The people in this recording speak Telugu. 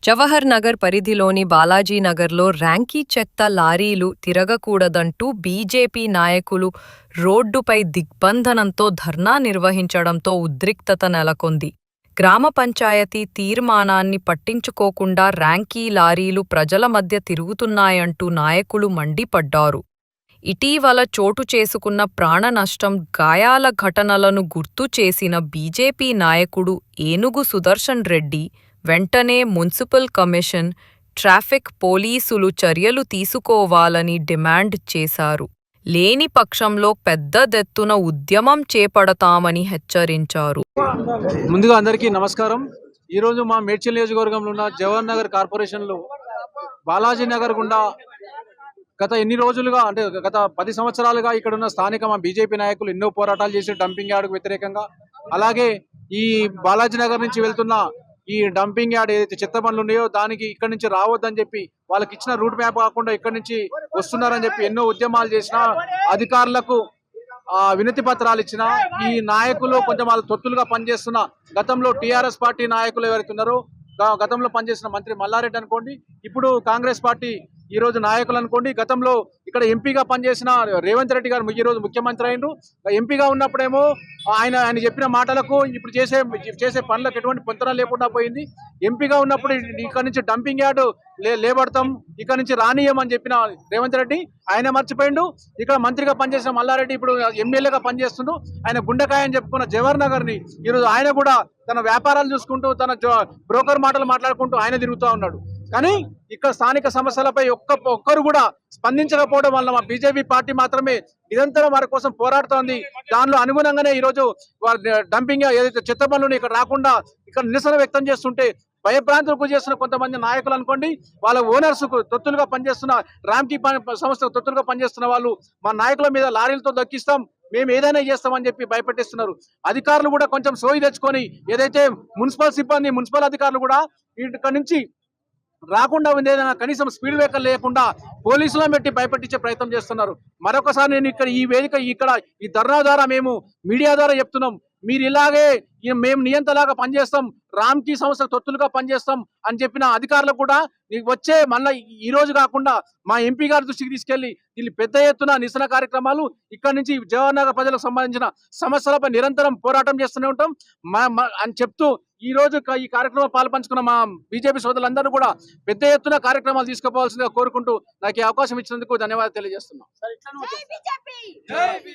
జవహర్ నగర్ పరిధిలోని బాలాజీ నగర్లో ర్యాంకీ చెత్త లారీలు తిరగకూడదంటూ బీజేపీ నాయకులు రోడ్డుపై దిగ్బంధనంతో ధర్నా నిర్వహించడంతో ఉద్రిక్తత నెలకొంది. గ్రామ పంచాయతీ తీర్మానాన్ని పట్టించుకోకుండా ర్యాంకీ లారీలు ప్రజల మధ్య తిరుగుతున్నాయంటూ నాయకులు మండిపడ్డారు. ఇటీవల చోటు చేసుకున్న ప్రాణనష్టం, గాయాల ఘటనలను గుర్తు చేసిన బీజేపీ నాయకుడు ఏనుగు సుదర్శన్ రెడ్డి వెంటనే మున్సిపల్ కమిషన్, ట్రాఫిక్ పోలీసులు చర్యలు తీసుకోవాలని డిమాండ్ చేశారు. లేని పక్షంలో పెద్దదెత్తున ఉద్యమం చేపడతామని హెచ్చరించారు. ముందుగా అందరికీ నమస్కారం. ఈరోజు మా మేడ్చల్ నియోజకవర్గంలో ఉన్న జవహర్ నగర్ కార్పొరేషన్లో బాలాజీ నగర్ గుండా గత ఎన్ని రోజులుగా అంటే గత 10 సంవత్సరాలుగా ఇక్కడ ఉన్న స్థానిక మా బీజేపీ నాయకులు ఎన్నో పోరాటాలు చేసి డంపింగ్ యార్డ్కు వ్యతిరేకంగా, అలాగే ఈ బాలాజీ నగర్ నుంచి వెళ్తున్న ఈ డంపింగ్ యార్డ్ ఏదైతే చెత్త బండ్లు ఉన్నాయో దానికి ఇక్కడ నుంచి రావద్దని చెప్పి వాళ్ళకి ఇచ్చిన రూట్ మ్యాప్ కాకుండా ఇక్కడ నుంచి వస్తున్నారని చెప్పి ఎన్నో ఉద్యమాలు చేసిన అధికారులకు వినతి పత్రాలు ఇచ్చిన ఈ నాయకులు కొంచెం వాళ్ళ తొత్తులుగా పనిచేస్తున్న గతంలో టీఆర్ఎస్ పార్టీ నాయకులు ఎవరైతే ఉన్నారో గతంలో పనిచేసిన మంత్రి మల్లారెడ్డి అనుకోండి, ఇప్పుడు కాంగ్రెస్ పార్టీ ఈ రోజు నాయకులు అనుకోండి, గతంలో ఇక్కడ ఎంపీగా పనిచేసిన రేవంత్ రెడ్డి గారు ఈ రోజు ముఖ్యమంత్రి అయినరు. ఎంపీగా ఉన్నప్పుడేమో ఆయన చెప్పిన మాటలకు ఇప్పుడు చేసే పనులకు ఎటువంటి పొంతన లేకుండా పోయింది. ఎంపీగా ఉన్నప్పుడు ఇక్కడ నుంచి డంపింగ్ యార్డ్ లేబడతాం, ఇక్కడ నుంచి రానియమని చెప్పిన రేవంత్ రెడ్డి ఆయన మర్చిపోయిండు. ఇక్కడ మంత్రిగా పనిచేసిన మల్లారెడ్డి ఇప్పుడు ఎమ్మెల్యేగా పనిచేస్తుండు. ఆయన గుండెకాయ అని చెప్పుకున్న జవహర్ నగర్ ని ఈరోజు ఆయన కూడా తన వ్యాపారాలు చూసుకుంటూ తన బ్రోకర్ మాటలు మాట్లాడుకుంటూ ఆయన తిరుగుతూ ఉన్నాడు. కానీ ఇక్కడ స్థానిక సమస్యలపై ఒక్కరు కూడా స్పందించకపోవడం వల్ల మా బీజేపీ పార్టీ మాత్రమే నిరంతరం వారి కోసం పోరాడుతోంది. దానిలో అనుగుణంగానే ఈరోజు డంపింగ్ ఏదైతే చెత్త బండ్లను ఇక్కడ రాకుండా ఇక్కడ నిరసన వ్యక్తం చేస్తుంటే భయభ్రాంతులకు చేస్తున్న కొంతమంది నాయకులు అనుకోండి, వాళ్ళ ఓనర్స్ తొత్తులుగా పనిచేస్తున్న రామ్కీ సంస్థ తొత్తులుగా పనిచేస్తున్న వాళ్ళు మా నాయకుల మీద లారీలతో దక్కిస్తాం, మేము ఏదైనా చేస్తామని చెప్పి భయపెట్టిస్తున్నారు. అధికారులు కూడా కొంచెం సోయి తెచ్చుకొని ఏదైతే మున్సిపల్ సిబ్బంది మున్సిపల్ అధికారులు కూడా ఇక్కడ నుంచి రాకుండా ఉండేదైనా కనీసం స్పీడ్ బ్రేకర్ లేకుండా పోలీసులను పెట్టి భయపెట్టించే ప్రయత్నం చేస్తున్నారు. మరొకసారి నేను ఇక్కడ ఈ వేదిక ఈ ధర్నా ద్వారా మేము మీడియా ద్వారా చెప్తున్నాం, మీరు ఇలాగే మేము నియంతలాగా పనిచేస్తాం, రామ్కీ సంస్థ తొత్తులుగా పనిచేస్తాం అని చెప్పిన అధికారులకు కూడా వచ్చే మళ్ళీ ఈ రోజు కాకుండా మా ఎంపీ గారి దృష్టికి తీసుకెళ్లి వీళ్ళు పెద్ద ఎత్తున నిరసన కార్యక్రమాలు ఇక్కడ నుంచి జవహర్ నగర్ ప్రజలకు సంబంధించిన సమస్యలపై నిరంతరం పోరాటం చేస్తూనే ఉంటాం అని చెప్తూ ఈ రోజు ఈ కార్యక్రమం పాల్పంచుకున్న మా బీజేపీ సోదరులందరూ కూడా పెద్ద ఎత్తున కార్యక్రమాలు తీసుకోవాల్సిందిగా కోరుకుంటూ నాకు ఈ అవకాశం ఇచ్చినందుకు ధన్యవాదాలు తెలియజేస్తున్నాం.